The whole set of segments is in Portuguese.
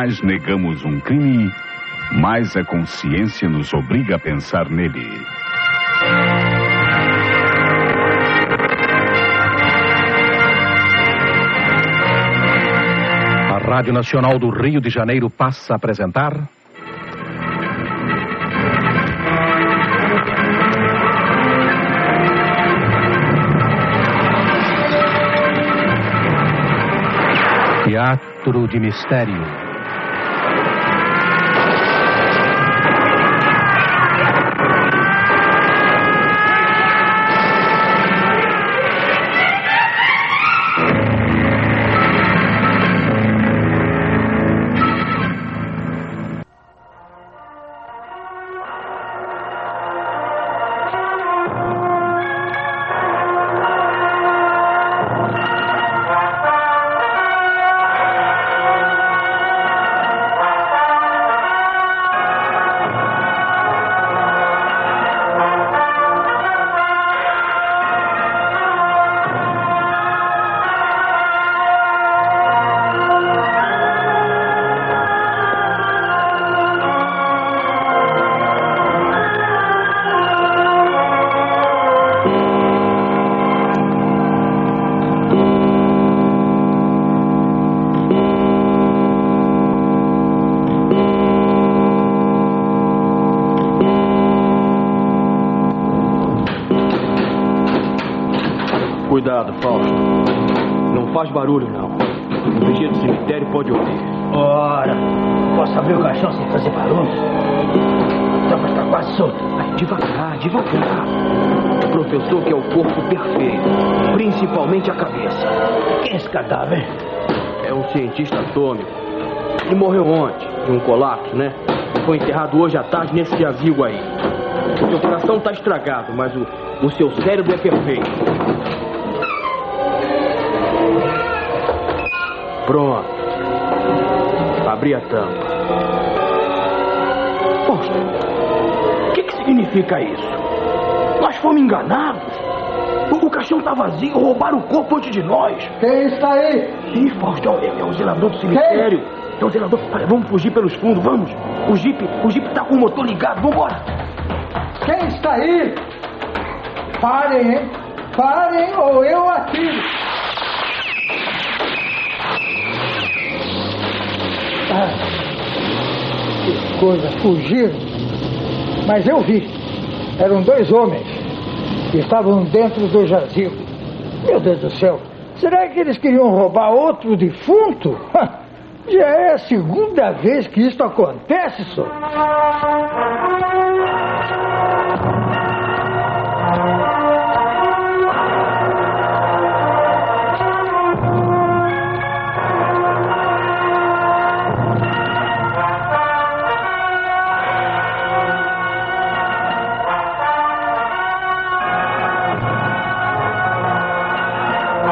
mais negamos um crime, mais a consciência nos obriga a pensar nele. A Rádio Nacional do Rio de Janeiro passa a apresentar... Teatro de Mistério. Cuidado, Fausto. Não faz barulho, não. O vigia do cemitério pode ouvir. Ora, posso abrir o caixão sem fazer barulho? A tampa está quase solta. Devagar, devagar. O professor quer o corpo perfeito, principalmente a cabeça. Quem é esse cadáver? É um cientista atômico. Ele morreu ontem, de um colapso, né? Foi enterrado hoje à tarde nesse jazigo aí. O seu coração está estragado, mas o seu cérebro é perfeito. Pronto. Abri a tampa. Poxa, o que significa isso? Nós fomos enganados. O caixão está vazio, roubaram o corpo antes de nós. Quem está aí? Ih, Fausto, é o zelador do cemitério. Quem? É o zelador. Olha, vamos fugir pelos fundos, vamos. O Jeep está com o motor ligado, vambora. Quem está aí? Parem, hein? Parem ou eu atiro. Que coisa, fugiram. Mas eu vi. Eram 2 homens que estavam dentro do jazigo. Meu Deus do céu. Será que eles queriam roubar outro defunto? Já é a 2ª vez que isso acontece, senhor.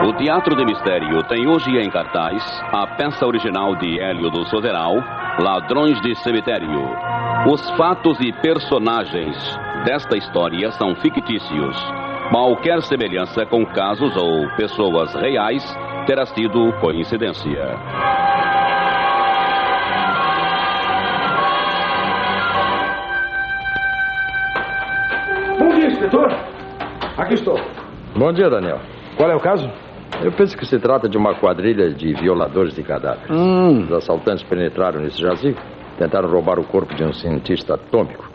O Teatro de Mistério tem hoje em cartaz a peça original de Hélio do Soderal, Ladrões de Cemitério. Os fatos e personagens desta história são fictícios. Qualquer semelhança com casos ou pessoas reais terá sido coincidência. Bom dia, inspetor. Aqui estou. Bom dia, Daniel. Qual é o caso? Eu penso que se trata de uma quadrilha de violadores de cadáveres. Os assaltantes penetraram nesse jazigo, tentaram roubar o corpo de um cientista atômico.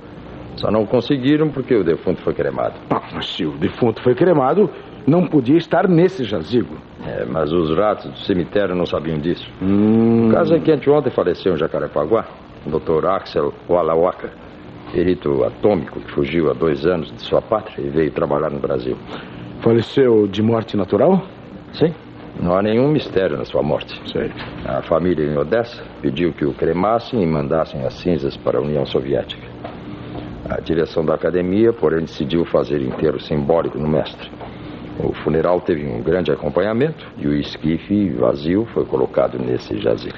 Só não conseguiram porque o defunto foi cremado. Mas se o defunto foi cremado, não podia estar nesse jazigo. Mas os ratos do cemitério não sabiam disso. O caso é que anteontem faleceu em Jacarepaguá o Dr. Axel Wallawaka, perito atômico que fugiu há 2 anos de sua pátria e veio trabalhar no Brasil. Faleceu de morte natural? Sim. Não há nenhum mistério na sua morte. Sei. A família em Odessa pediu que o cremassem e mandassem as cinzas para a União Soviética. A direção da academia, porém, decidiu fazer enterro simbólico no mestre. O funeral teve um grande acompanhamento e o esquife vazio foi colocado nesse jazigo.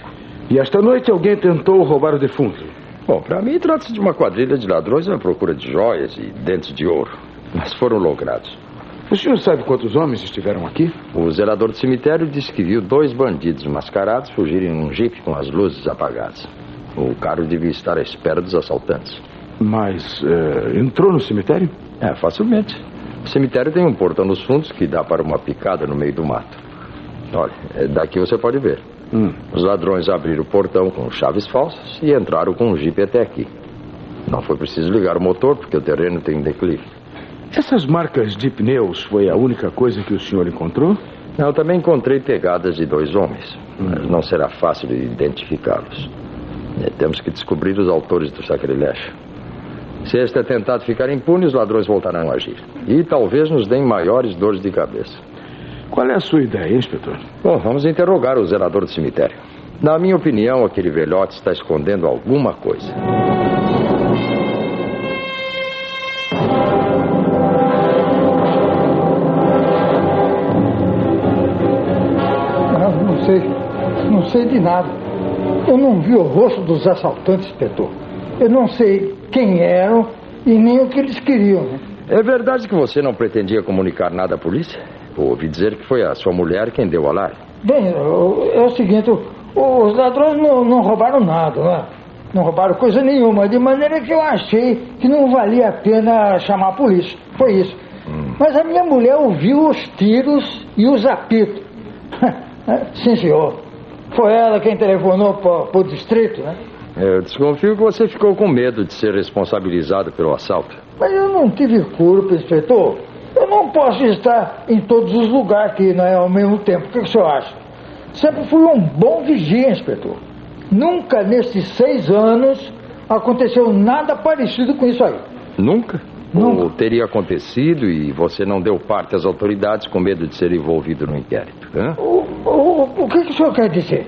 E esta noite alguém tentou roubar o defunto? Bom, para mim trata-se de uma quadrilha de ladrões à procura de joias e dentes de ouro. Mas foram logrados. O senhor sabe quantos homens estiveram aqui? O zelador do cemitério disse que viu 2 bandidos mascarados fugirem num jipe com as luzes apagadas. O carro devia estar à espera dos assaltantes. Mas entrou no cemitério? Facilmente. O cemitério tem um portão nos fundos que dá para uma picada no meio do mato. Olha, daqui você pode ver. Os ladrões abriram o portão com chaves falsas e entraram com um jipe até aqui. Não foi preciso ligar o motor porque o terreno tem declive. Essas marcas de pneus foi a única coisa que o senhor encontrou? Eu também encontrei pegadas de 2 homens. Mas não será fácil identificá-los. Temos que descobrir os autores do sacrilégio. Se este atentado ficar impune, os ladrões voltarão a agir. E talvez nos deem maiores dores de cabeça. Qual é a sua ideia, inspetor? Bom, vamos interrogar o zelador do cemitério. Na minha opinião, aquele velhote está escondendo alguma coisa. Não sei de nada. Eu não vi o rosto dos assaltantes, inspetor. Eu não sei quem eram e nem o que eles queriam. Né? É verdade que você não pretendia comunicar nada à polícia? Ouvi dizer que foi a sua mulher quem deu o alarme. Bem, é o seguinte, os ladrões não roubaram nada, né? Não roubaram coisa nenhuma, de maneira que eu achei que não valia a pena chamar a polícia. Foi isso. Mas a minha mulher ouviu os tiros e os apitos. Sim, senhor. Foi ela quem telefonou para o distrito, né? Eu desconfio que você ficou com medo de ser responsabilizado pelo assalto. Mas eu não tive culpa, inspetor. Eu não posso estar em todos os lugares aqui, né, ao mesmo tempo. O que o senhor acha? Sempre fui um bom vigia, inspetor. Nunca nesses 6 anos aconteceu nada parecido com isso aí. Nunca? Nunca. Ou teria acontecido e você não deu parte às autoridades com medo de ser envolvido no inquérito? O que o senhor quer dizer?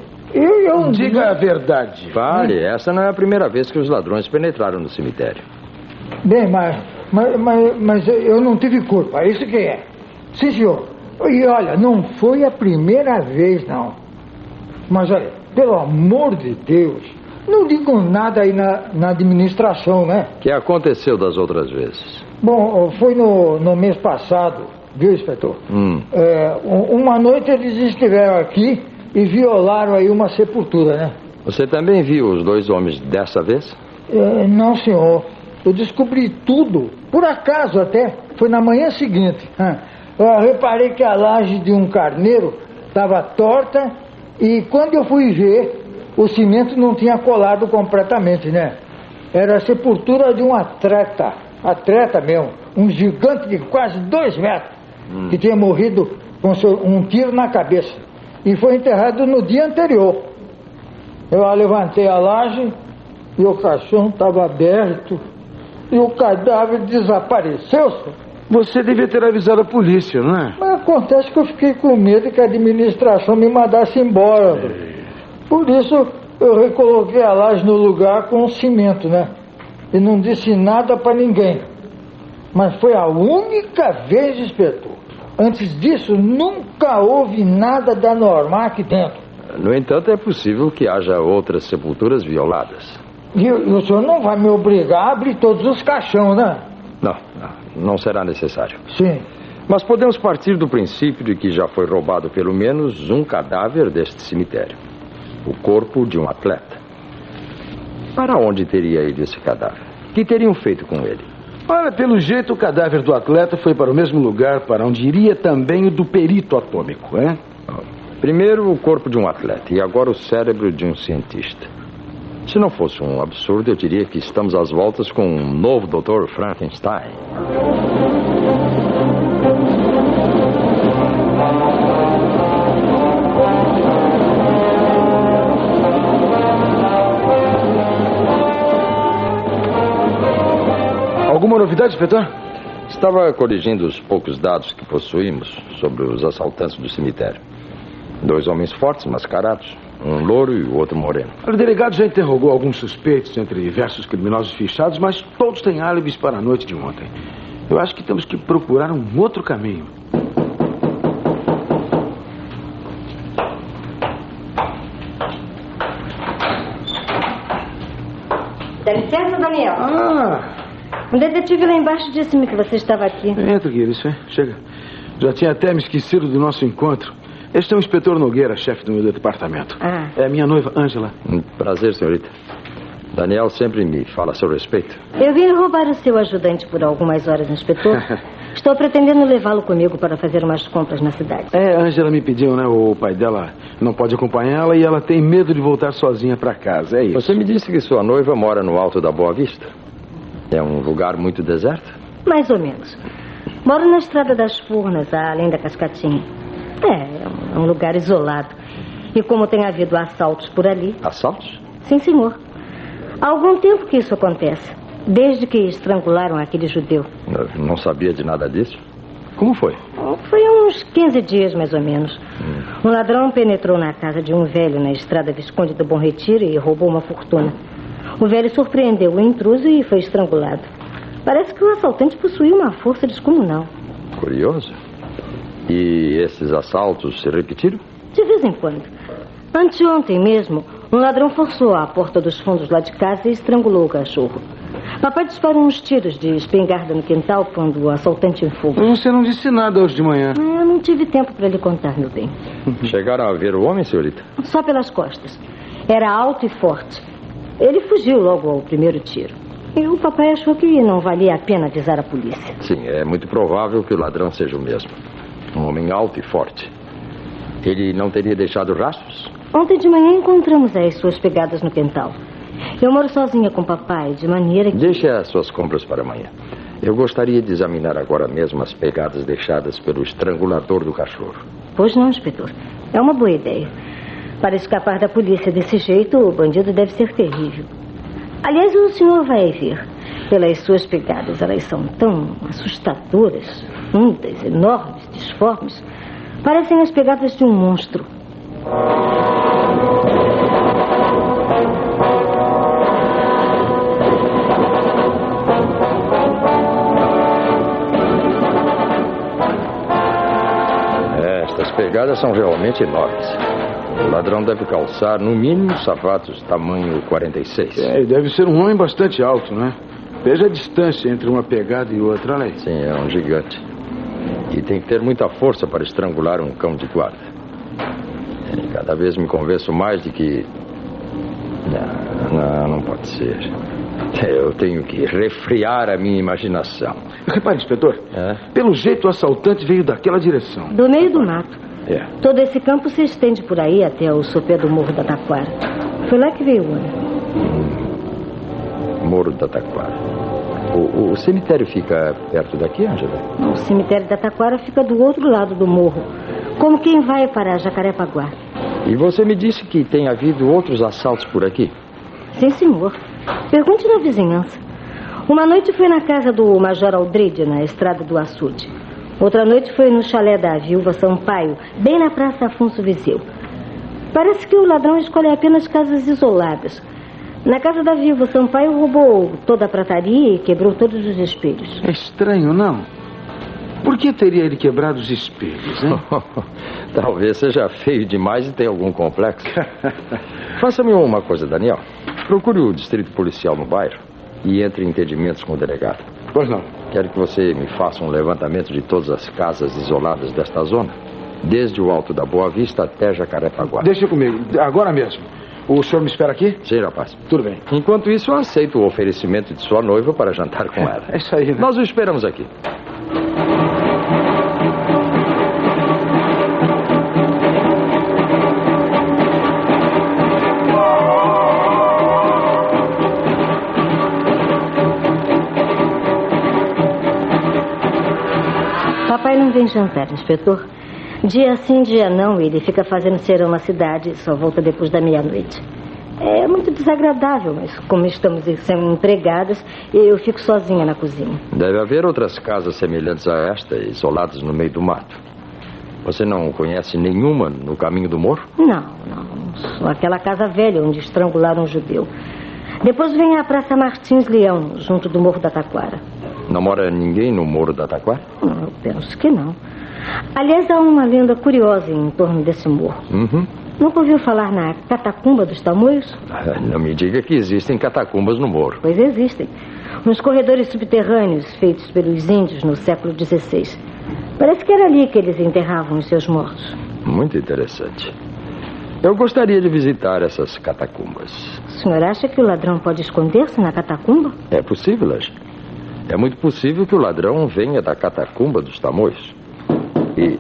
Diga a verdade. Fale, essa não é a primeira vez que os ladrões penetraram no cemitério. Bem, mas eu não tive culpa, isso que é. Sim, senhor. E olha, não foi a primeira vez, não. Mas olha, pelo amor de Deus, não digo nada aí na administração, né? O que aconteceu das outras vezes? Bom, foi no mês passado, viu, inspetor? Uma noite eles estiveram aqui e violaram aí uma sepultura, né? Você também viu os 2 homens dessa vez? Não, senhor. Eu descobri tudo, por acaso até, foi na manhã seguinte. Eu reparei que a laje de um carneiro estava torta e quando eu fui ver, o cimento não tinha colado completamente, né? Era a sepultura de um atleta mesmo, um gigante de quase 2 metros, que tinha morrido com um tiro na cabeça e foi enterrado no dia anterior. Eu levantei a laje e o caixão estava aberto. E o cadáver desapareceu, senhor. Você devia ter avisado a polícia, não é? Mas acontece que eu fiquei com medo que a administração me mandasse embora. Por isso, eu recoloquei a laje no lugar com cimento, né? E não disse nada para ninguém. Mas foi a única vez, inspetor. Antes disso, nunca houve nada da anormal aqui dentro. No entanto, é possível que haja outras sepulturas violadas. E o senhor não vai me obrigar a abrir todos os caixões, né? Não será necessário. Sim. Mas podemos partir do princípio de que já foi roubado pelo menos um cadáver deste cemitério. O corpo de um atleta. Para onde teria ido esse cadáver? O que teriam feito com ele? Olha, pelo jeito o cadáver do atleta foi para o mesmo lugar para onde iria também o do perito atômico, é? Primeiro o corpo de um atleta e agora o cérebro de um cientista. Se não fosse um absurdo, eu diria que estamos às voltas com um novo Dr. Frankenstein. Alguma novidade, inspetor? Estava corrigindo os poucos dados que possuímos sobre os assaltantes do cemitério. 2 homens fortes, mascarados. Um louro e o outro moreno. O delegado já interrogou alguns suspeitos entre diversos criminosos fichados, mas todos têm álibis para a noite de ontem. Eu acho que temos que procurar um outro caminho. Dá licença, Daniel. Ah! Um detetive lá embaixo disse-me que você estava aqui. Entra, Guilherme, isso é. Chega. Já tinha até me esquecido do nosso encontro. Este é o inspetor Nogueira, chefe do meu departamento. É a minha noiva, Ângela. Prazer, senhorita. Daniel sempre me fala a seu respeito. Eu vim roubar o seu ajudante por algumas horas, inspetor. Estou pretendendo levá-lo comigo para fazer umas compras na cidade. A Ângela me pediu, né? O pai dela não pode acompanhá-la e ela tem medo de voltar sozinha para casa. É isso. Você me disse que sua noiva mora no Alto da Boa Vista. É um lugar muito deserto? Mais ou menos. Moro na Estrada das Furnas, além da Cascatinha. É um lugar isolado. E como tem havido assaltos por ali... Assaltos? Sim, senhor. Há algum tempo que isso acontece. Desde que estrangularam aquele judeu. Eu não sabia de nada disso. Como foi? Foi há uns 15 dias, mais ou menos. Um ladrão penetrou na casa de um velho na Estrada Visconde do Bom Retiro e roubou uma fortuna. O velho surpreendeu o intruso e foi estrangulado. Parece que o assaltante possuía uma força descomunal. Curioso. E esses assaltos se repetiram? De vez em quando. Anteontem mesmo, um ladrão forçou a porta dos fundos lá de casa e estrangulou o cachorro. Papai disparou uns tiros de espingarda no quintal quando o assaltante em fuga. Você não disse nada hoje de manhã. Eu não tive tempo para lhe contar, meu bem. Chegaram a ver o homem, senhorita? Só pelas costas. Era alto e forte. Ele fugiu logo ao primeiro tiro. E o papai achou que não valia a pena avisar a polícia. Sim, é muito provável que o ladrão seja o mesmo. Um homem alto e forte. Ele não teria deixado rastros? Ontem de manhã encontramos as suas pegadas no quintal. Eu moro sozinha com o papai, de maneira que... Deixe as suas compras para amanhã. Eu gostaria de examinar agora mesmo as pegadas deixadas pelo estrangulador do cachorro. Pois não, inspetor. É uma boa ideia. Para escapar da polícia desse jeito, o bandido deve ser terrível. Aliás, o senhor vai ver. Pelas suas pegadas, elas são tão assustadoras, fundas, enormes, disformes. Parecem as pegadas de um monstro. Estas pegadas são realmente enormes. O ladrão deve calçar, no mínimo, sapatos tamanho 46. E deve ser um homem bastante alto, né? Veja a distância entre uma pegada e outra, olha aí. Sim, é um gigante. E tem que ter muita força para estrangular um cão de guarda. E cada vez me convenço mais de que... Não pode ser. Eu tenho que refrear a minha imaginação. Repare, inspetor. Pelo jeito, o assaltante veio daquela direção. Do meio do mato. Todo esse campo se estende por aí até o sopé do Morro da Taquara. Foi lá que veio o homem. Morro da Taquara. O cemitério fica perto daqui, Ângela? O cemitério da Taquara fica do outro lado do morro, como quem vai para Jacarepaguá. E você me disse que tem havido outros assaltos por aqui? Sim, senhor. Pergunte na vizinhança. Uma noite foi na casa do Major Aldride, na Estrada do Açude. Outra noite foi no chalé da Viúva Sampaio, bem na Praça Afonso Viseu. Parece que o ladrão escolhe apenas casas isoladas. Na casa da Viúva Sampaio roubou toda a prataria e quebrou todos os espelhos. É estranho, não? Por que teria ele quebrado os espelhos, hein? Talvez seja feio demais e tenha algum complexo. Faça-me uma coisa, Daniel. Procure o distrito policial no bairro e entre em entendimentos com o delegado. Pois não. Quero que você me faça um levantamento de todas as casas isoladas desta zona, desde o Alto da Boa Vista até Jacarepaguá. Deixa comigo, agora mesmo. O senhor me espera aqui? Sim, rapaz. Tudo bem. Enquanto isso, eu aceito o oferecimento de sua noiva para jantar com ela. É isso aí, né? Nós o esperamos aqui. Papai não vem jantar, inspetor. Dia sim, dia não, ele fica fazendo serão na cidade, só volta depois da meia-noite. É muito desagradável, mas como estamos sendo empregadas, eu fico sozinha na cozinha. Deve haver outras casas semelhantes a esta, isoladas no meio do mato. Você não conhece nenhuma no caminho do morro? Não. Só aquela casa velha onde estrangularam um judeu. Depois vem a Praça Martins Leão, junto do Morro da Taquara. Não mora ninguém no Morro da Taquara? Eu penso que não. Aliás, há uma lenda curiosa em torno desse morro. Nunca ouviu falar na Catacumba dos Tamoios? Não me diga que existem catacumbas no morro. Pois existem. Uns corredores subterrâneos feitos pelos índios no século XVI. Parece que era ali que eles enterravam os seus mortos. Muito interessante. Eu gostaria de visitar essas catacumbas. O senhor acha que o ladrão pode esconder-se na catacumba? É possível, Ange. É muito possível que o ladrão venha da catacumba dos Tamoios. E...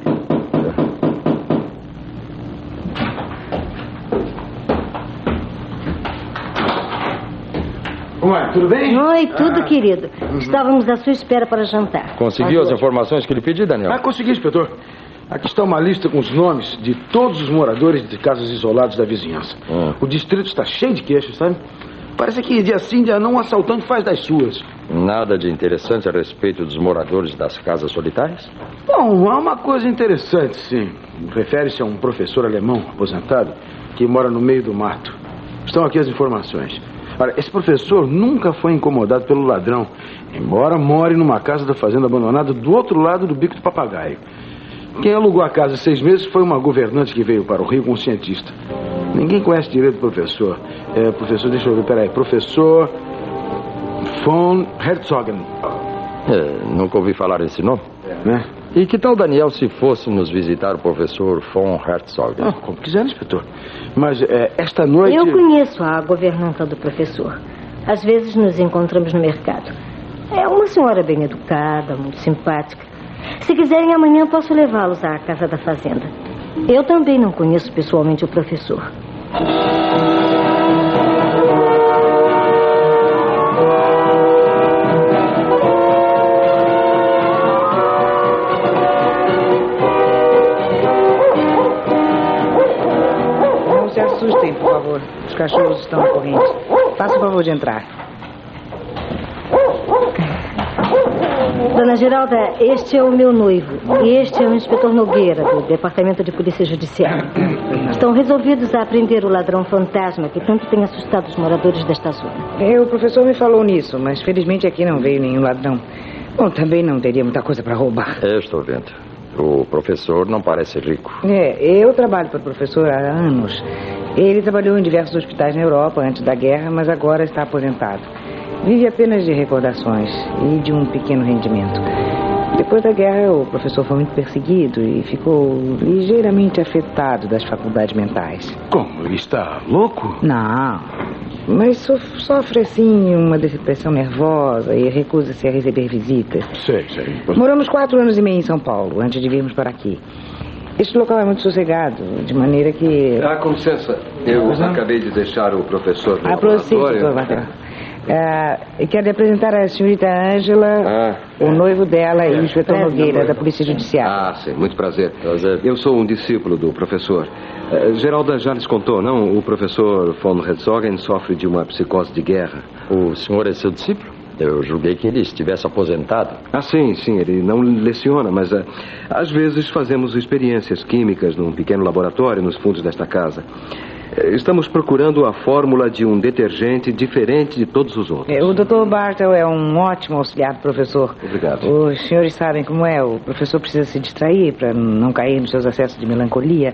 Ué, tudo bem? Oi, tudo, querido. Estávamos à sua espera para jantar. Conseguiu as informações que lhe pedi, Daniel? Consegui, inspetor. Aqui está uma lista com os nomes de todos os moradores de casas isoladas da vizinhança. O distrito está cheio de queixas, sabe? Parece que dia sim, dia não, um assaltante faz das suas. Nada de interessante a respeito dos moradores das casas solitárias? Bom, há uma coisa interessante, sim. Refere-se a um professor alemão aposentado que mora no meio do mato. Estão aqui as informações. Olha, esse professor nunca foi incomodado pelo ladrão, embora more numa casa da fazenda abandonada do outro lado do Bico do Papagaio. Quem alugou a casa 6 meses foi uma governante que veio para o Rio com um cientista. Ninguém conhece direito o professor. Professor, deixa eu ver, peraí. Professor von Herzogen. Nunca ouvi falar esse nome. Né? E que tal, Daniel, se fosse nos visitar o professor von Herzogen? Como quiser, inspetor. Mas esta noite... Eu conheço a governanta do professor. Às vezes nos encontramos no mercado. É uma senhora bem educada, muito simpática. Se quiserem, amanhã posso levá-los à casa da fazenda. Eu também não conheço pessoalmente o professor. Não se assustem, por favor. Os cachorros estão na corrente. Faça o favor de entrar. Dona Geralda, este é o meu noivo. E este é o inspetor Nogueira, do Departamento de Polícia Judicial. Estão resolvidos a prender o ladrão fantasma que tanto tem assustado os moradores desta zona. O professor me falou nisso, mas felizmente aqui não veio nenhum ladrão. Bom, também não teria muita coisa para roubar. Estou vendo. O professor não parece rico. Eu trabalho para o professor há anos. Ele trabalhou em diversos hospitais na Europa antes da guerra, mas agora está aposentado. Vive apenas de recordações e de um pequeno rendimento. Depois da guerra, o professor foi muito perseguido e ficou ligeiramente afetado das faculdades mentais. Como? Ele está louco? Não, mas sofre, assim, uma depressão nervosa e recusa-se a receber visitas. Sei. Moramos 4 anos e meio em São Paulo, antes de virmos para aqui. Este local é muito sossegado, de maneira que... com licença, eu acabei de deixar o professor no laboratório. Quero lhe apresentar a senhorita Ângela, o noivo dela e o inspetor Nogueira, da Polícia Judicial. Sim, muito prazer. Eu sou um discípulo do professor. Geralda já lhes contou, não? O professor von Herzogen sofre de uma psicose de guerra. O senhor é seu discípulo? Eu julguei que ele estivesse aposentado. Sim, ele não leciona, mas às vezes fazemos experiências químicas num pequeno laboratório nos fundos desta casa. Estamos procurando a fórmula de um detergente diferente de todos os outros. O Dr. Bartel é um ótimo auxiliar do professor. Obrigado. Os senhores sabem como é. O professor precisa se distrair para não cair nos seus acessos de melancolia.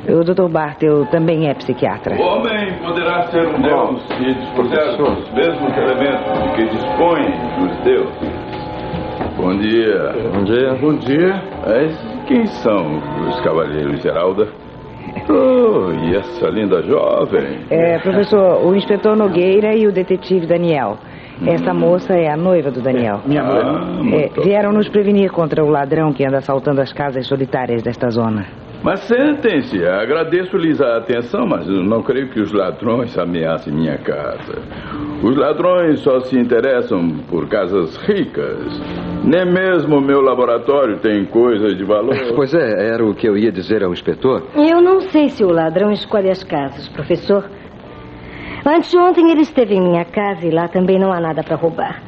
O Dr. Bartel também é psiquiatra. O homem poderá ser um deus se dispuser dos mesmos elementos de que dispõem os deuses. Bom dia. Bom dia. Bom dia. Quem são os cavaleiros, Geralda? E essa linda jovem? Professor, o inspetor Nogueira e o detetive Daniel. Essa moça é a noiva do Daniel. Minha noiva. Vieram nos prevenir contra o ladrão que anda assaltando as casas solitárias desta zona. Mas sentem-se, agradeço-lhes a atenção, mas eu não creio que os ladrões ameacem minha casa. Os ladrões só se interessam por casas ricas. Nem mesmo o meu laboratório tem coisas de valor. Pois era o que eu ia dizer ao inspetor. Eu não sei se o ladrão escolhe as casas, professor. Anteontem ele esteve em minha casa e lá também não há nada para roubar.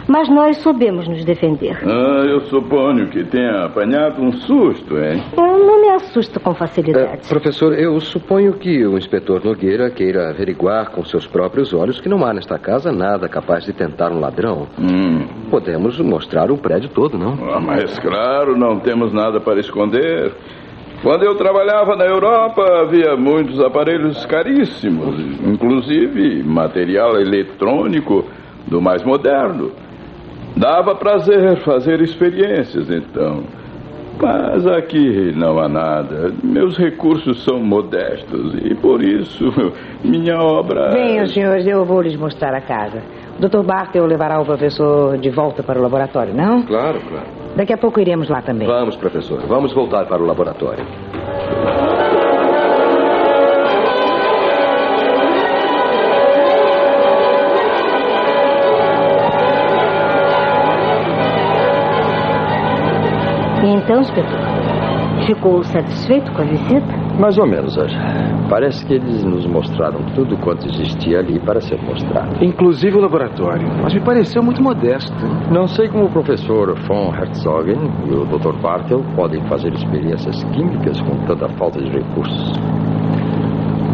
Mas nós soubemos nos defender. Eu suponho que tenha apanhado um susto, hein? Eu não me assusto com facilidade. Professor, eu suponho que o inspetor Nogueira queira averiguar com seus próprios olhos que não há nesta casa nada capaz de tentar um ladrão. Podemos mostrar o prédio todo, não? Mas claro, não temos nada para esconder. Quando eu trabalhava na Europa, havia muitos aparelhos caríssimos, inclusive material eletrônico do mais moderno. Dava prazer fazer experiências, então. Mas aqui não há nada. Meus recursos são modestos e, por isso, minha obra... Venham, senhores, eu vou lhes mostrar a casa. O Dr. Bartel levará o professor de volta para o laboratório, não? Claro, claro. Daqui a pouco iremos lá também. Vamos, professor. Vamos voltar para o laboratório. E então, inspetor, ficou satisfeito com a visita? Mais ou menos, Aja. Parece que eles nos mostraram tudo quanto existia ali para ser mostrado. Inclusive o laboratório. Mas me pareceu muito modesto. Não sei como o professor von Herzogen e o Dr. Bartel podem fazer experiências químicas com tanta falta de recursos.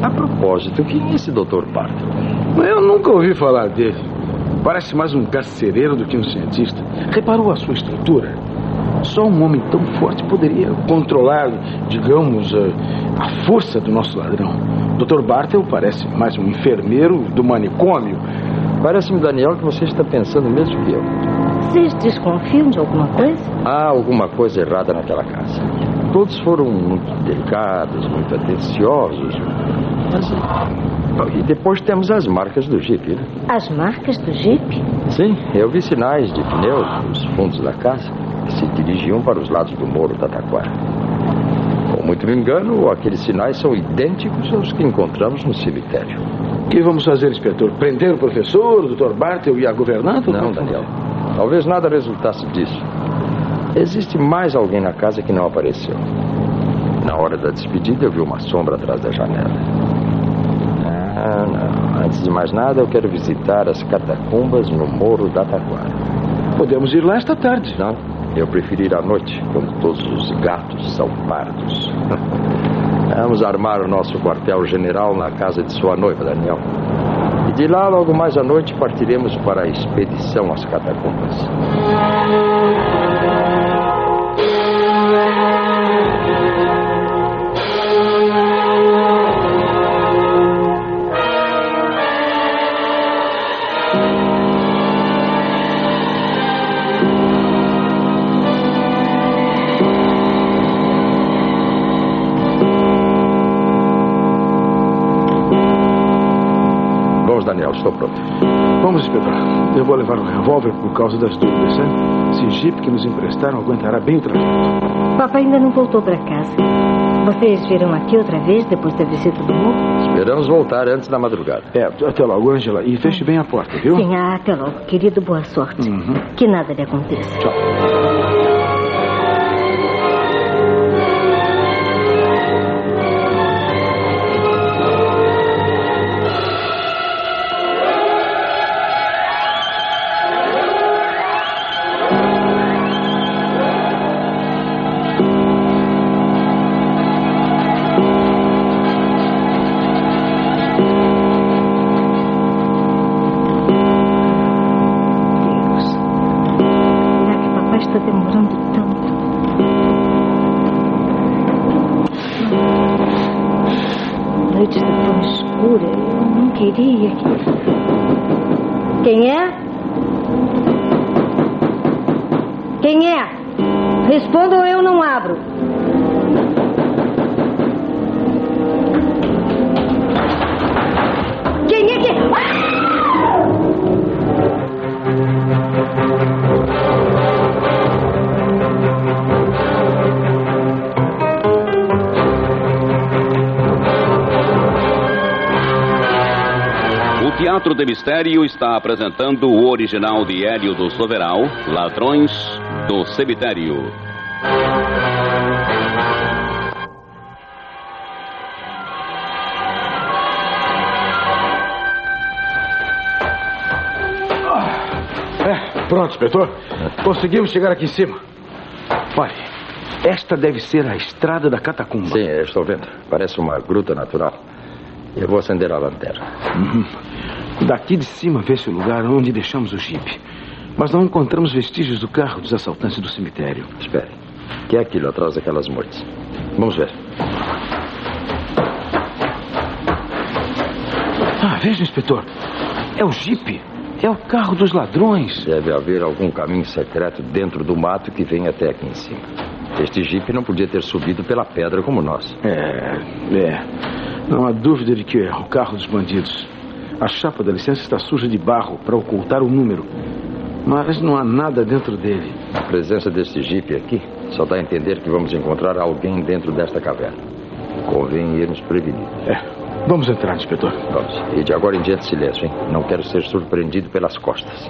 A propósito, quem é esse Dr. Bartel? Eu nunca ouvi falar dele. Parece mais um carcereiro do que um cientista. Reparou a sua estrutura? Só um homem tão forte poderia controlar, digamos, a força do nosso ladrão. Dr. Bartel parece mais um enfermeiro do manicômio. Parece-me, Daniel, que você está pensando o mesmo que eu. Vocês desconfiam de alguma coisa? Há alguma coisa errada naquela casa. Todos foram muito delicados, muito atenciosos. Mas... E depois temos as marcas do jipe, né? As marcas do jipe? Sim, eu vi sinais de pneus nos fundos da casa que se dirigiam para os lados do Morro da Taquara. Com muito me engano, aqueles sinais são idênticos aos que encontramos no cemitério. O que vamos fazer, inspetor? Prender o professor, o Dr. Bartel e a governanta? Não, Daniel. Talvez nada resultasse disso. Existe mais alguém na casa que não apareceu. Na hora da despedida, eu vi uma sombra atrás da janela. Não. Antes de mais nada, eu quero visitar as catacumbas no Morro da Taquara. Podemos ir lá esta tarde. Não, eu prefiro ir à noite, quando todos os gatos são pardos. Vamos armar o nosso quartel-general na casa de sua noiva, Daniel. E de lá, logo mais à noite, partiremos para a expedição às catacumbas. Daniel, estou pronto. Vamos, inspetor. Eu vou levar o revólver por causa das dúvidas, hein? Esse jipe que nos emprestaram aguentará bem o trajeto. Papai ainda não voltou para casa. Vocês viram aqui outra vez depois da visita do morro? Esperamos voltar antes da madrugada. Até logo, Ângela. E feche bem a porta, viu? Sim, até logo, querido. Boa sorte. Que nada lhe aconteça. Tchau. Quem é? Quem é? Responda ou eu não abro. Quem é que... O Teatro de Mistério está apresentando o original de Hélio do Soveral, Ladrões do Cemitério. Pronto, inspetor. Conseguimos chegar aqui em cima. Olha, esta deve ser a estrada da catacumba. Sim, eu estou vendo. Parece uma gruta natural. Eu vou acender a lanterna. Daqui de cima vê-se o lugar onde deixamos o jipe. Mas não encontramos vestígios do carro dos assaltantes do cemitério. Espere. O que é aquilo atrás daquelas mortes? Vamos ver. Veja, inspetor. É o jipe. É o carro dos ladrões. Deve haver algum caminho secreto dentro do mato que vem até aqui em cima. Este jipe não podia ter subido pela pedra como nós. Não há dúvida de que é o carro dos bandidos. A chapa da licença está suja de barro para ocultar o número. Mas não há nada dentro dele. A presença deste jipe aqui só dá a entender que vamos encontrar alguém dentro desta caverna. Convém irmos prevenidos. Vamos entrar, inspetor. Vamos. E de agora em diante, silêncio, hein? Não quero ser surpreendido pelas costas.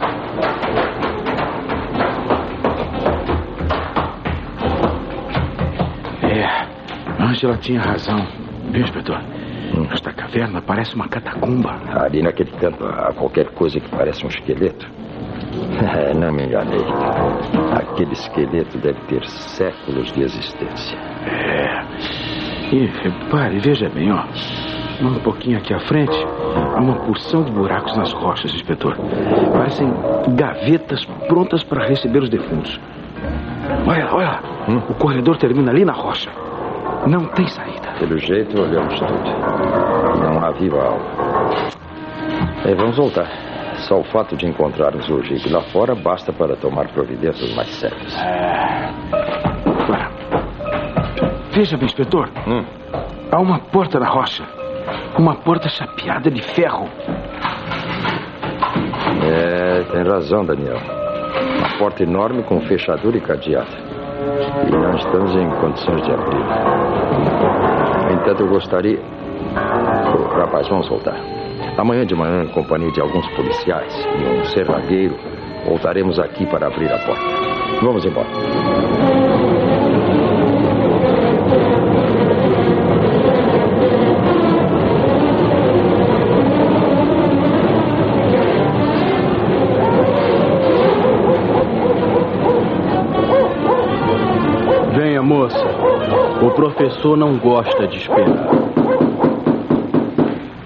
Angela tinha razão. Viu, inspetor? Esta caverna parece uma catacumba. Ali naquele canto há qualquer coisa que parece um esqueleto. Não me enganei. Aquele esqueleto deve ter séculos de existência. E repare, veja bem, ó. Um pouquinho aqui à frente, há uma porção de buracos nas rochas, inspetor. Parecem gavetas prontas para receber os defuntos. Olha lá. O corredor termina ali na rocha. Não tem saída. Pelo jeito, olhamos tudo. Não há viva alma. Vamos voltar. Só o fato de encontrarmos o jipe lá fora basta para tomar providências mais sérias. Agora, veja bem, inspetor. Há uma porta na rocha. Uma porta chapeada de ferro. Tem razão, Daniel. Uma porta enorme com fechadura e cadeado. E não estamos em condições de abrir. No entanto, eu gostaria... Rapaz, vamos voltar. Amanhã de manhã, em companhia de alguns policiais e um serralheiro, voltaremos aqui para abrir a porta. Vamos embora. Venha, moça. O professor não gosta de esperar.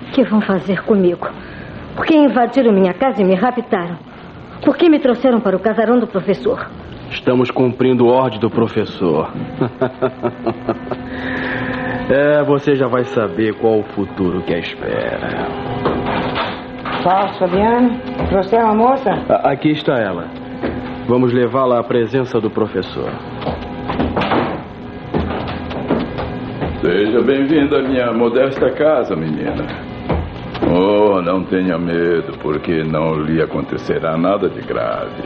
O que vão fazer comigo? Por que invadiram minha casa e me raptaram? Por que me trouxeram para o casarão do professor? Estamos cumprindo ordem do professor. Você já vai saber qual o futuro que a espera. Fausto, Fabiano, trouxeram a moça? Aqui está ela. Vamos levá-la à presença do professor. Seja bem-vinda à minha modesta casa, menina. Oh, não tenha medo, porque não lhe acontecerá nada de grave.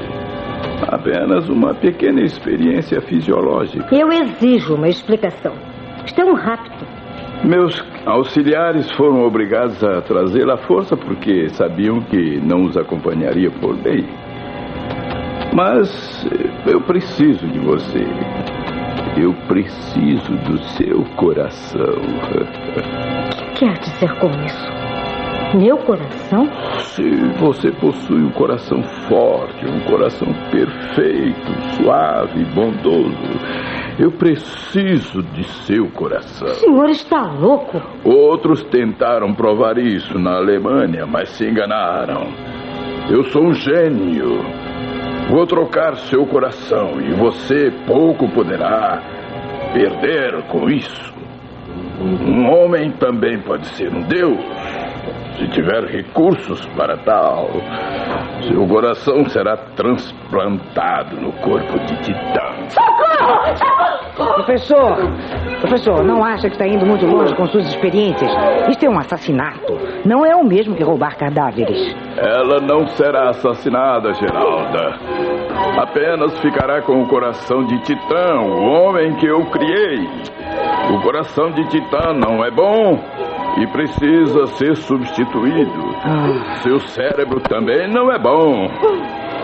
Apenas uma pequena experiência fisiológica. Eu exijo uma explicação. Isto é um rapto. Meus auxiliares foram obrigados a trazê-la à força porque sabiam que não os acompanharia por lei. Mas eu preciso de você. Eu preciso do seu coração. O que quer dizer com isso? Meu coração? Sim, você possui um coração forte, um coração perfeito, suave, bondoso. Eu preciso de seu coração. O senhor está louco? Outros tentaram provar isso na Alemanha, mas se enganaram. Eu sou um gênio. Vou trocar seu coração e você pouco poderá perder com isso. Um homem também pode ser um deus. Se tiver recursos para tal, seu coração será transplantado no corpo de Titã. Professor, não acha que está indo muito longe com suas experiências? Isto é um assassinato. Não é o mesmo que roubar cadáveres. Ela não será assassinada, Geralda. Apenas ficará com o coração de Titã, o homem que eu criei. O coração de Titã não é bom e precisa ser substituído. Seu cérebro também não é bom.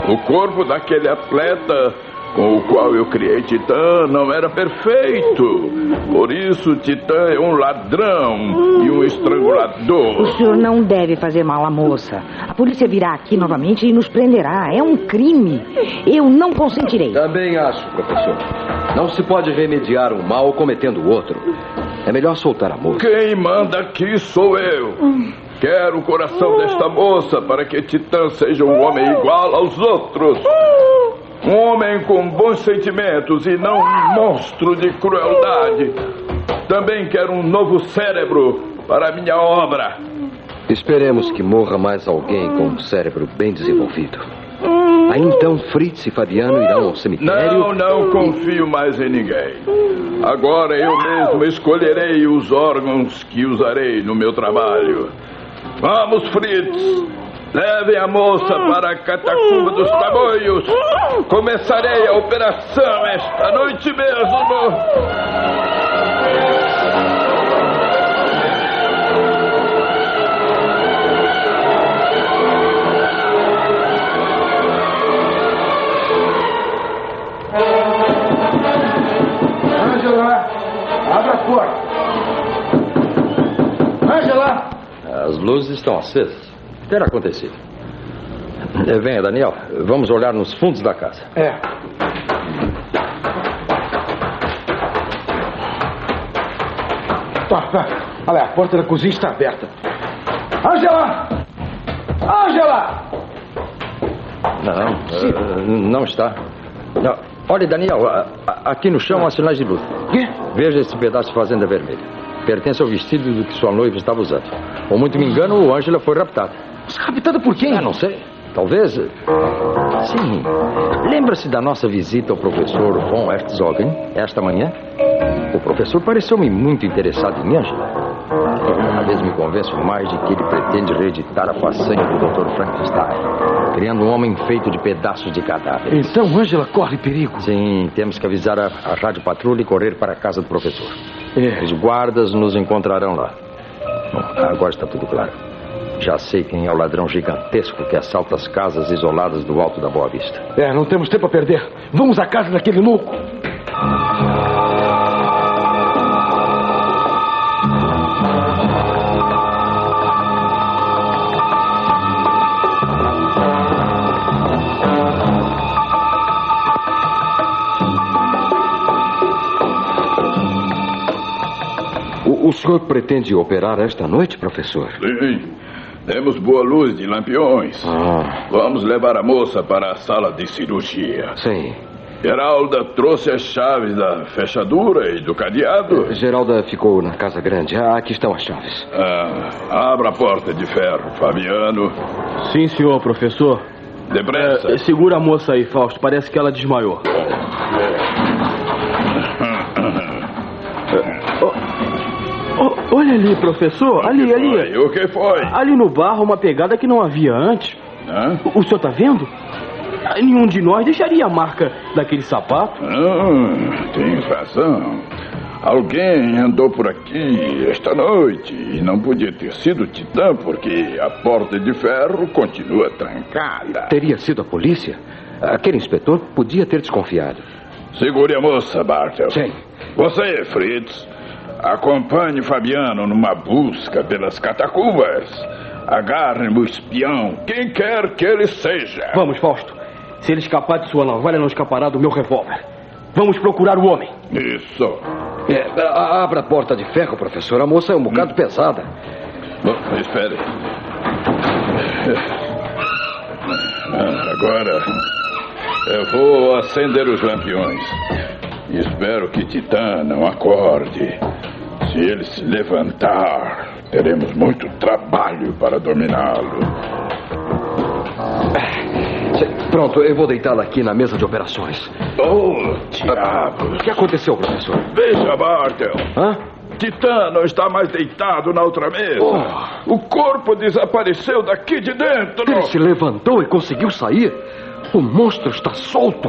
O corpo daquele atleta com o qual eu criei Titã não era perfeito. Por isso, Titã é um ladrão e um estrangulador. O senhor não deve fazer mal à moça. A polícia virá aqui novamente e nos prenderá. É um crime. Eu não consentirei. Também acho, professor. Não se pode remediar um mal cometendo o outro. É melhor soltar a moça. Quem manda aqui sou eu. Quero o coração desta moça para que Titã seja um homem igual aos outros. Um homem com bons sentimentos e não um monstro de crueldade. Também quero um novo cérebro para a minha obra. Esperemos que morra mais alguém com um cérebro bem desenvolvido. Aí então Fritz e Fabiano irão ao cemitério. Não confio mais em ninguém. Agora eu mesmo escolherei os órgãos que usarei no meu trabalho. Vamos, Fritz. Levem a moça para a catacumba dos tamanhos. Começarei a operação esta noite mesmo. Ângela, abra a porta. Ângela! As luzes estão acesas. O que terá acontecido? Venha, Daniel. Vamos olhar nos fundos da casa. É. Tá. Olha, a porta da cozinha está aberta. Ângela! Ângela! Não está. Não. Olha, Daniel, aqui no chão há sinais de luta. Quê? Veja esse pedaço de fazenda vermelha. Pertence ao vestido do que sua noiva estava usando. Ou muito me engano, Ângela foi raptada. Mas raptada por quem? Não sei. Talvez... Sim. Lembra-se da nossa visita ao professor von Herzogen esta manhã? O professor pareceu-me muito interessado em Ângela. Cada vez me convenço mais de que ele pretende reeditar a façanha do Dr. Frankenstein, criando um homem feito de pedaços de cadáveres. Então Ângela corre perigo. Sim, temos que avisar a rádio patrulha e correr para a casa do professor. Os guardas nos encontrarão lá. Bom, agora está tudo claro. Já sei quem é o ladrão gigantesco que assalta as casas isoladas do Alto da Boa Vista. Não temos tempo a perder. Vamos à casa daquele louco. O senhor pretende operar esta noite, professor? Sim. Temos boa luz de lampiões. Vamos levar a moça para a sala de cirurgia. Sim. Geralda trouxe as chaves da fechadura e do cadeado? Geralda ficou na casa grande. Aqui estão as chaves. Abra a porta de ferro, Fabiano. Sim, senhor, professor. Depressa. Segura a moça aí, Fausto. Parece que ela desmaiou. Olha ali, professor. Ali. O que foi? Ali no barro, uma pegada que não havia antes. O senhor tá vendo? Nenhum de nós deixaria a marca daquele sapato. Tem razão. Alguém andou por aqui esta noite e não podia ter sido o Titã porque a porta de ferro continua trancada. Teria sido a polícia? Aquele inspetor podia ter desconfiado. Segure a moça, Bartel. Sim. Você, Fritz, acompanhe Fabiano numa busca pelas catacumbas. Agarrem o espião, quem quer que ele seja. Vamos, Fausto. Se ele escapar de sua navalha, não escapará do meu revólver. Vamos procurar o homem. Isso. Abra a porta de ferro, professor. A moça é um bocado pesada. Bom, espere. Agora, eu vou acender os lampiões. Espero que Titã não acorde. Se ele se levantar, teremos muito trabalho para dominá-lo. Pronto, eu vou deitá-la aqui na mesa de operações. Diabos. O que aconteceu, professor? Veja, Bartel. Titã não está mais deitado na outra mesa. O corpo desapareceu daqui de dentro. Ele se levantou e conseguiu sair. O monstro está solto.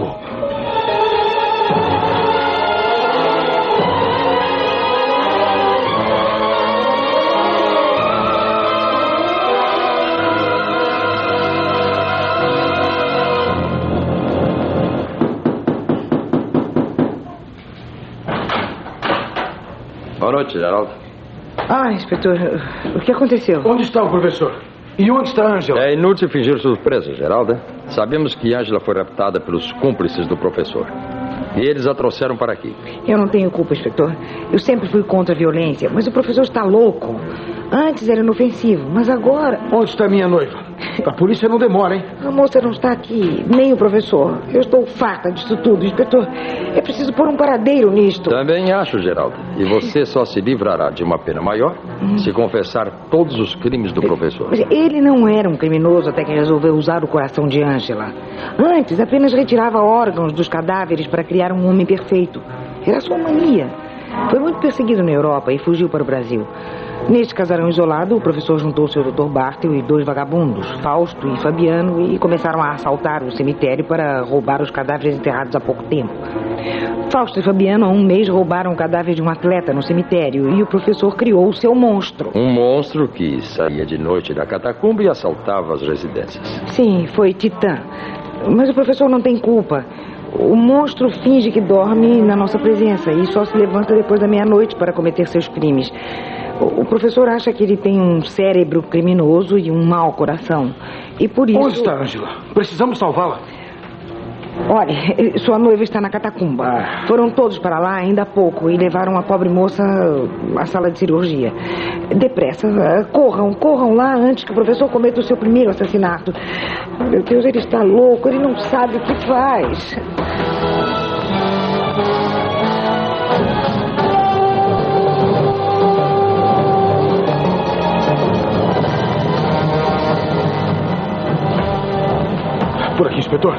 Boa noite, Geraldo. Inspetor, o que aconteceu? Onde está o professor? E onde está a Ângela? É inútil fingir surpresa, Geralda. Sabemos que Ângela foi raptada pelos cúmplices do professor. E eles a trouxeram para aqui. Eu não tenho culpa, inspetor. Eu sempre fui contra a violência, mas o professor está louco. Antes era inofensivo, mas agora... Onde está minha noiva? A polícia não demora, hein? A moça não está aqui, nem o professor. Eu estou farta disso tudo, inspetor. É preciso pôr um paradeiro nisto. Também acho, Geraldo. E você só se livrará de uma pena maior se confessar todos os crimes do professor. Mas ele não era um criminoso até que resolveu usar o coração de Ângela. Antes, apenas retirava órgãos dos cadáveres para criar um homem perfeito. Era sua mania. Foi muito perseguido na Europa e fugiu para o Brasil. Neste casarão isolado, o professor juntou-se ao Dr. Bartel e 2 vagabundos, Fausto e Fabiano, e começaram a assaltar o cemitério para roubar os cadáveres enterrados há pouco tempo. Fausto e Fabiano, há um mês, roubaram o cadáver de um atleta no cemitério e o professor criou o seu monstro. Um monstro que saía de noite da catacumba e assaltava as residências. Sim, foi Titã. Mas o professor não tem culpa. O monstro finge que dorme na nossa presença e só se levanta depois da meia-noite para cometer seus crimes. O professor acha que ele tem um cérebro criminoso e um mau coração. E por isso... Onde está, Ângela? Precisamos salvá-la. Olha, sua noiva está na catacumba. Foram todos para lá ainda há pouco e levaram a pobre moça à sala de cirurgia. Depressa, corram lá antes que o professor cometa o seu primeiro assassinato. Meu Deus, ele está louco, ele não sabe o que faz. Por aqui, inspetor.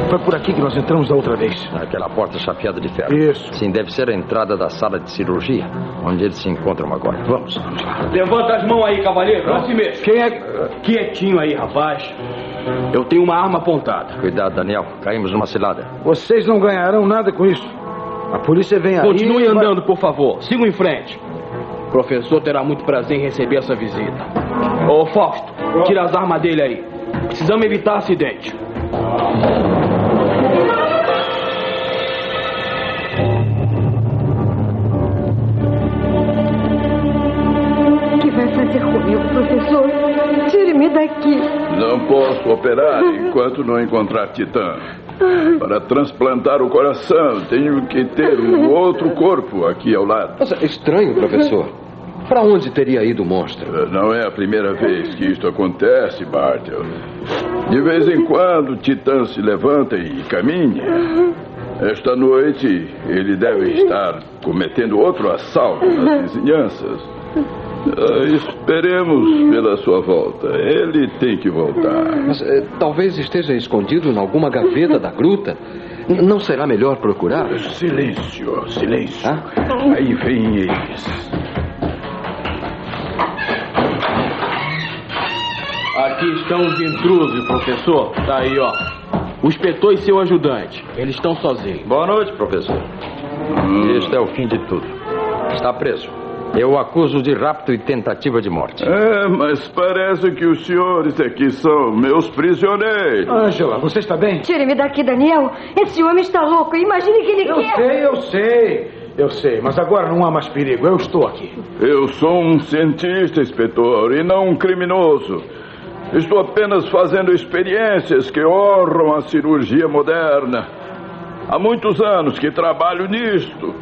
Foi por aqui que nós entramos da outra vez. Naquela porta chapeada de ferro. Isso. Sim, deve ser a entrada da sala de cirurgia, onde eles se encontram agora. Vamos lá. Levanta as mãos aí, cavaleiro. Não se mexa. Quem é? Quietinho aí, rapaz. Eu tenho uma arma apontada. Cuidado, Daniel. Caímos numa cilada. Vocês não ganharão nada com isso. A polícia vem aí... Continue andando, por favor. Sigam em frente. O professor terá muito prazer em receber essa visita. Ô, Fausto, tira as armas dele aí. Precisamos evitar acidente. O que vai fazer comigo, professor? Tire-me daqui. Não posso operar enquanto não encontrar Titã. Para transplantar o coração, tenho que ter um outro corpo aqui ao lado. Nossa, estranho, professor. Para onde teria ido o monstro? Não é a primeira vez que isto acontece, Bartel. De vez em quando, Titã se levanta e caminha. Esta noite, ele deve estar cometendo outro assalto nas vizinhanças. Esperemos pela sua volta. Ele tem que voltar. Mas talvez esteja escondido em alguma gaveta da gruta. Não será melhor procurar? Silêncio, silêncio. Aí vem eles. Aqui estão os intrusos, professor. Tá aí, ó. O inspetor e seu ajudante. Eles estão sozinhos. Boa noite, professor. Este é o fim de tudo. Está preso. Eu o acuso de rapto e tentativa de morte. Mas parece que os senhores aqui são meus prisioneiros. Ângela, você está bem? Tire-me daqui, Daniel. Esse homem está louco. Imagine que ele quer... Eu sei, mas agora não há mais perigo. Eu estou aqui. Eu sou um cientista, inspetor, e não um criminoso. Estou apenas fazendo experiências que honram a cirurgia moderna. Há muitos anos que trabalho nisto.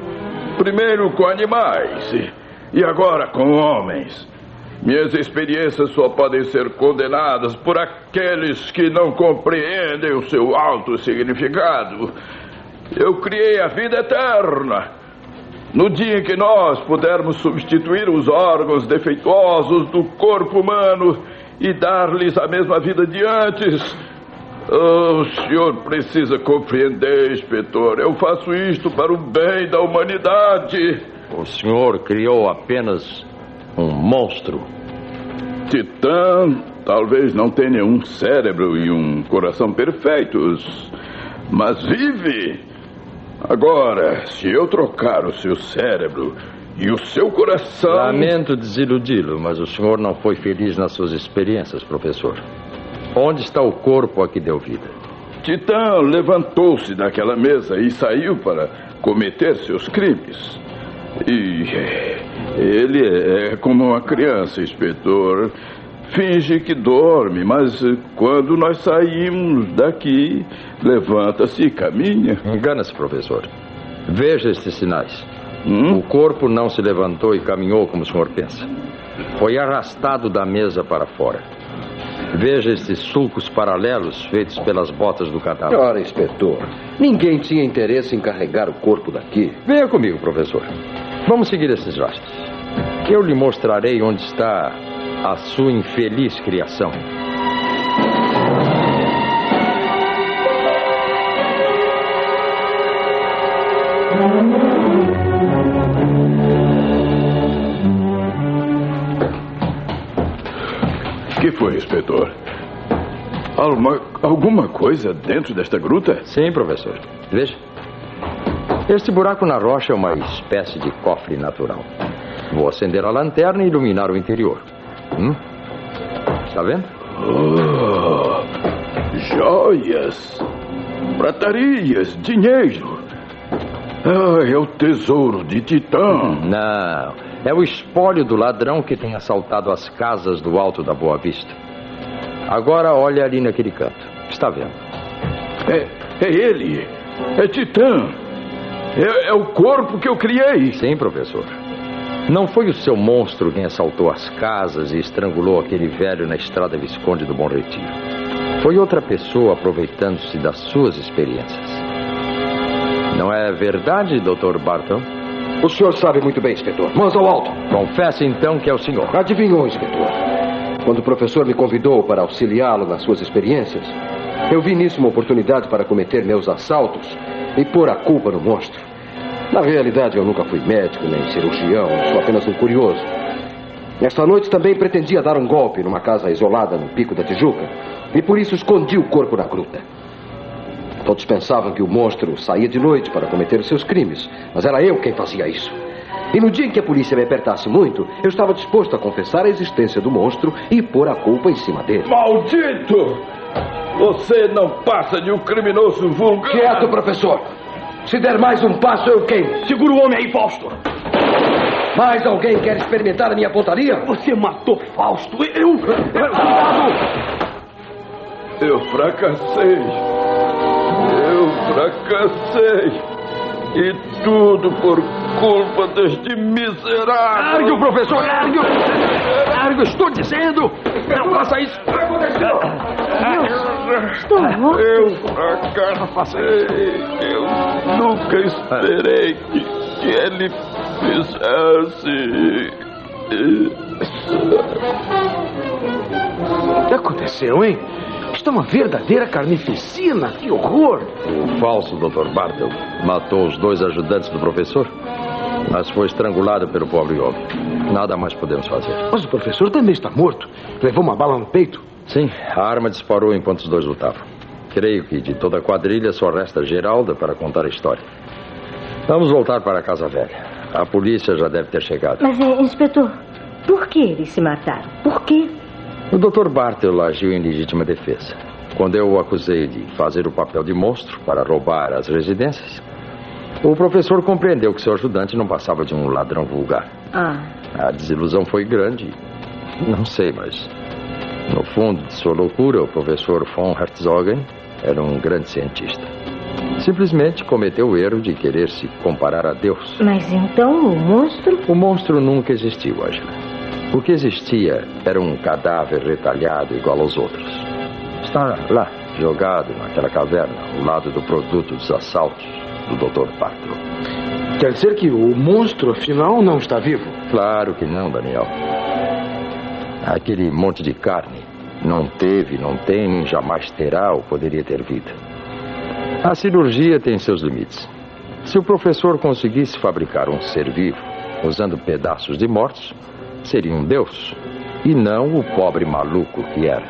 Primeiro com animais e agora com homens. Minhas experiências só podem ser condenadas por aqueles que não compreendem o seu alto significado. Eu criei a vida eterna. No dia em que nós pudermos substituir os órgãos defeituosos do corpo humano e dar-lhes a mesma vida de antes... O senhor precisa compreender, inspetor. Eu faço isto para o bem da humanidade. O senhor criou apenas um monstro. Titã talvez não tenha um cérebro e um coração perfeitos, mas vive. Agora, se eu trocar o seu cérebro e o seu coração... Lamento desiludi-lo, mas o senhor não foi feliz nas suas experiências, professor. Onde está o corpo a que deu vida? Titã levantou-se daquela mesa e saiu para cometer seus crimes. E ele é como uma criança, inspetor. Finge que dorme, mas quando nós saímos daqui, levanta-se e caminha. Engana-se, professor. Veja estes sinais. O corpo não se levantou e caminhou como o senhor pensa. Foi arrastado da mesa para fora. Veja esses sulcos paralelos feitos pelas botas do cadáver. Ora, inspetor, ninguém tinha interesse em carregar o corpo daqui. Venha comigo, professor. Vamos seguir esses rastros. Eu lhe mostrarei onde está a sua infeliz criação. O que foi, inspetor? Alguma coisa dentro desta gruta? Sim, professor. Veja. Este buraco na rocha é uma espécie de cofre natural. Vou acender a lanterna e iluminar o interior. Está vendo? Oh, joias, pratarias, dinheiro. É o tesouro de Titã. Não, é o espólio do ladrão que tem assaltado as casas do Alto da Boa Vista. Agora olha ali naquele canto. Está vendo? É ele. É Titã. É o corpo que eu criei. Sim, professor. Não foi o seu monstro quem assaltou as casas e estrangulou aquele velho na estrada Visconde do Bom Retiro. Foi outra pessoa aproveitando-se das suas experiências. Não é verdade, Dr. Barton? O senhor sabe muito bem, inspetor. Mãos ao alto. Confesse, então, que é o senhor. Adivinhou, inspetor. Quando o professor me convidou para auxiliá-lo nas suas experiências, eu vi nisso uma oportunidade para cometer meus assaltos e pôr a culpa no monstro. Na realidade, eu nunca fui médico nem cirurgião, sou apenas um curioso. Esta noite também pretendia dar um golpe numa casa isolada no Pico da Tijuca e por isso escondi o corpo na gruta. Todos pensavam que o monstro saía de noite para cometer os seus crimes, mas era eu quem fazia isso. E no dia em que a polícia me apertasse muito, eu estava disposto a confessar a existência do monstro e pôr a culpa em cima dele. Maldito! Você não passa de um criminoso vulgar. Quieto, professor! Se der mais um passo, eu queimo. Segura o homem aí, Fausto. Mais alguém quer experimentar a minha pontaria? Você matou Fausto. Cuidado! Eu fracassei. E tudo por culpa deste miserável. Largue o professor, largue! Largue, estou dizendo! Não faça isso! Eu fracassei. Eu nunca esperei que ele fizesse. O que aconteceu, hein? Isto é uma verdadeira carnificina. Que horror! O falso Dr. Bartle matou os 2 ajudantes do professor, mas foi estrangulado pelo pobre homem. Nada mais podemos fazer. Mas o professor também está morto. Levou uma bala no peito. Sim, a arma disparou enquanto os 2 lutavam. Creio que de toda a quadrilha só resta Geralda para contar a história. Vamos voltar para a Casa Velha. A polícia já deve ter chegado. Mas, inspetor, por que eles se mataram? Por quê? O Dr. Bartle agiu em legítima defesa. Quando eu o acusei de fazer o papel de monstro para roubar as residências, o professor compreendeu que seu ajudante não passava de um ladrão vulgar. A desilusão foi grande. Não sei, mas no fundo de sua loucura, o professor von Herzogen era um grande cientista. Simplesmente cometeu o erro de querer se comparar a Deus. Mas então o monstro? O monstro nunca existiu, Angela. O que existia era um cadáver retalhado igual aos outros. Está lá, jogado naquela caverna, ao lado do produto dos assaltos do Dr. Bartle. Quer dizer que o monstro, afinal, não está vivo? Claro que não, Daniel. Aquele monte de carne não teve, não tem, nem jamais terá ou poderia ter vida. A cirurgia tem seus limites. Se o professor conseguisse fabricar um ser vivo usando pedaços de mortos, seria um deus, e não o pobre maluco que era.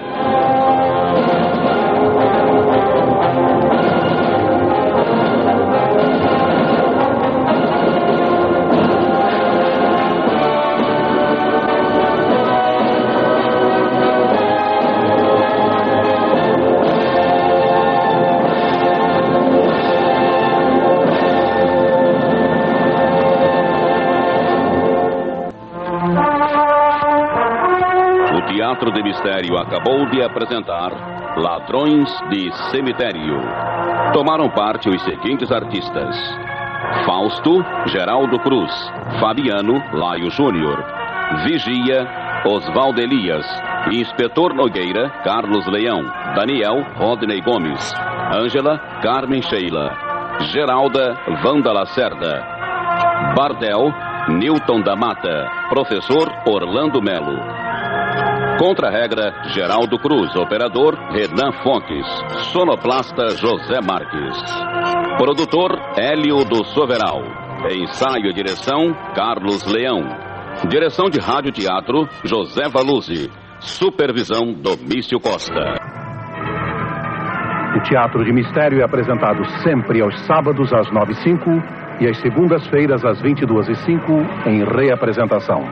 O Teatro de Mistério acabou de apresentar Ladrões de Cemitério. Tomaram parte os seguintes artistas: Fausto, Geraldo Cruz; Fabiano, Laio Júnior; Vigia, Oswaldo Elias; Inspetor Nogueira, Carlos Leão. Daniel, Rodney Gomes. Ângela, Carmen Sheila. Geralda, Wanda Lacerda. Bardel, Newton da Mata. Professor Orlando Melo. Contra-regra, Geraldo Cruz. Operador, Renan Fontes. Sonoplasta, José Marques. Produtor, Hélio do Soveral. Ensaio e direção, Carlos Leão. Direção de Rádio Teatro, José Valuzzi. Supervisão, Domício Costa. O Teatro de Mistério é apresentado sempre aos sábados às 9h05 e às segundas-feiras às 22h05 em reapresentação.